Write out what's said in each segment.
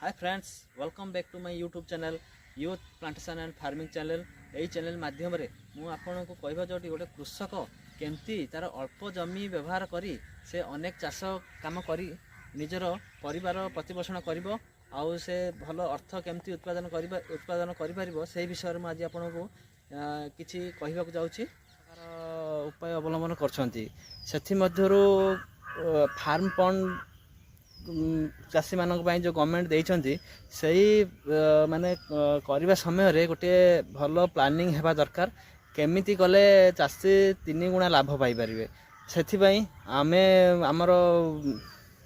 Hi friends, welcome back to my YouTube channel youth plantation and farming channel. यही channel माध्यम मु आपन को कहबा जो गोटे कृषक केमती तार अल्प जमी व्यवहार करी से अनेक चाष काम करी निजर परिवार प्रतिपोषण करिवो आउ से भल अर्थ केमती उत्पादन करि परिबो से विषय में आज आपन को किछि कहबा जाउछि। उपाय अवलंबन करछंती सेथि मध्यरु फार्म पंड चाषी मान जो गवर्नमेंट देइछंती सही माने करबा समय गोटे भल प्लानिंग हेबा दरकार केमिति कले चाषी 3 गुणा लाभ पाई परिबे। सेथि आमे हमर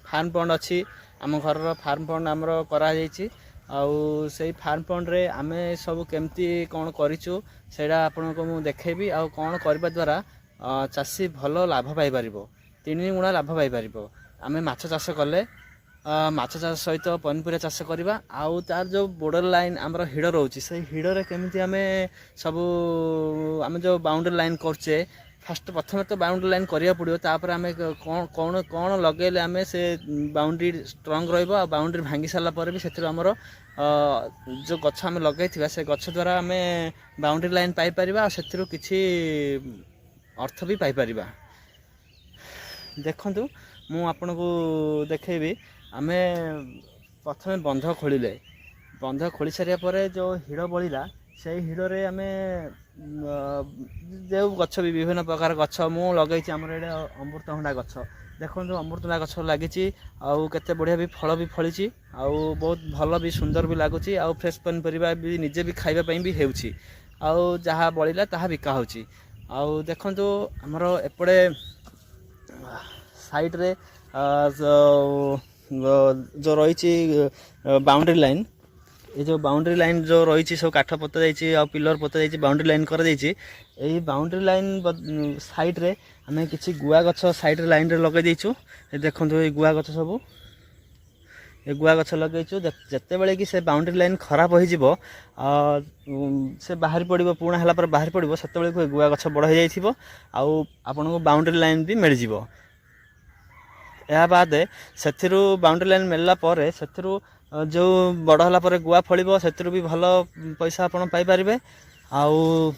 फार्म पंड अछि, आम घर फार्म पंड हमर करा जाइछि आउ से फार्म पंड रे आमे सब केमती कोन करिछु सेडा आपन को मु देखेबी आउ कोन करबा द्वारा चाषी भल लाभ पाई परिबो, 3 गुणा लाभ पाई परिबो। आमे माछ चाष कले माछ चाष सहित पनीपरिया चाष करवा आउ तार जो बॉर्डर लाइन आमर हिड़ रोचे से हिड़े केमिति आमे सब आमे जो बाउंड्री लाइन करचे फास्ट प्रथम तो बाउंड्री लाइन करिया पड़ियो तापर आमे कोन कोन लगेले आमे से बाउंड्री स्ट्रांग रहइबो आ बाउंड्री भांगी साला पर भी सेतिर हमर जो गछ आमे लगैथिबा से गछ द्वारा आमे बाउंड्री लाइन पाई परिबा आ सेतिर किछि अर्थ भी पाई परिबा। देखंतु मु आपन को देखेबी आमे प्रथम बंध खोलिले बंध खोली सारिया पर जो हिड़ बलिला से हिड़े आमे जो गछ भी विभिन्न प्रकार गछ मु लगै आमर ये अमृतभंडा गछ देखो अमृतभंडा गछ लगी आउ केते बढ़िया भी फल भी फली आउ बहुत भल भी सुंदर भी लगुच आउ फ्रेश पनीपरिया भी निजे भी खाइबा पई भी हेउची आउ जहाँ बलिला ताहा बिका होची। आउ देखंतु हमर एपड़े साइड रे जो रही बाउंड्री लाइन ये जो बाउंड्री लाइन जो रही सब काठ पोता जाइए आ पिलर पोता जाइए बाउंड्री लाइन कर यही बाउंड्री लाइन साइड रे आमे किछि गुआ गछ साइड रे लाइन रे लगे देइछु। देखो ये गुआ गछ सब ये गुआ गछ लगेचु जते बेले कि से बाउंड्री लाइन खराब हो जिवो से बाहर पड़िबो पुणा हला पर बाहर पड़िबो सेते बेले को गुआ गछ बड़ हो जाइथिबो आउ आपन को बाउंड्री लाइन भी मिल जिवो। या बाद सेथिरु बाउंड्री लाइन मिलला पर सेथिरु जो बड़ हला पर गुआ फलिबो सेथिरु भी भल पैसा आपन पाई परिबे। आउ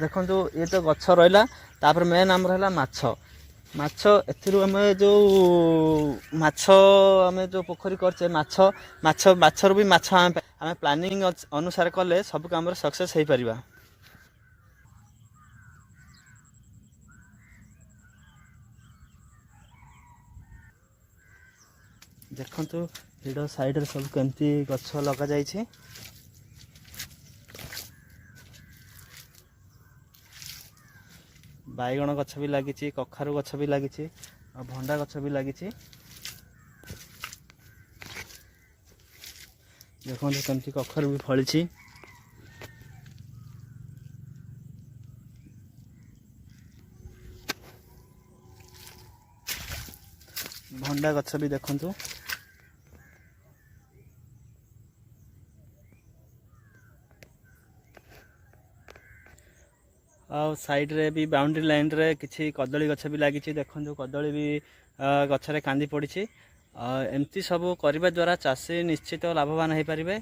देखंतु ये तो गछ रहिला तापर मेन हमर हला माछ माछ एथिरु हमें जो माछ हमें जो पोखरी करछे माछ माछ माछर भी माछ हमें प्लानिंग अनुसार कले सब काम सक्सेस हो परिबा। देखंतु हिडो साइड रे सब केमती गछ लगा जाइछे बाइगण गछ भी लागिछि, कखारु गछ भी लागिछि आ भंडा गछ भी लागिछि। देखंतु केमती कखारु भी फलिछि भंडा गछ भी देखंतु आ साइड रे भी बाउंड्री लाइन रे किछि कदली गछ भी लागिछि। देखंतु कदली भी गछरे कांदी पड़िछि। एमती सब करबा द्वारा चाषी निश्चित लाभवान हो पारिबे।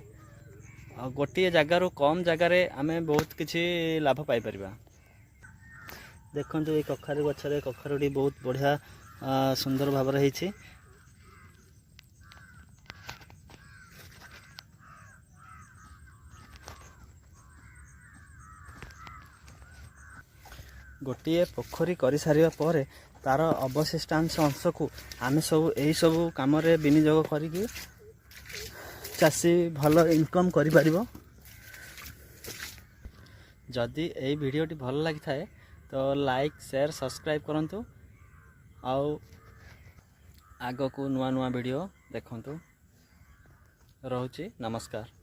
गोटे जगार कम जगार आमे बहुत किछि लाभ पाई परिबा। देखंतु ये कखारु गछरे कखारुडी बहुत बढ़िया सुंदर भाव रे हिछि। गोटे पोखरी कर सारिया पर तार अवशिष्टांश अंश को आमे सब यही सब काम रे विनियोग करिकी चाषी भल इनकम करि परिबो। जदि यही वीडियोटी भल लगी थाए तो लाइक शेयर सब्सक्राइब करंतु आउ आगो को नुआ नुआ वीडियो देखंतु। रहुछि नमस्कार।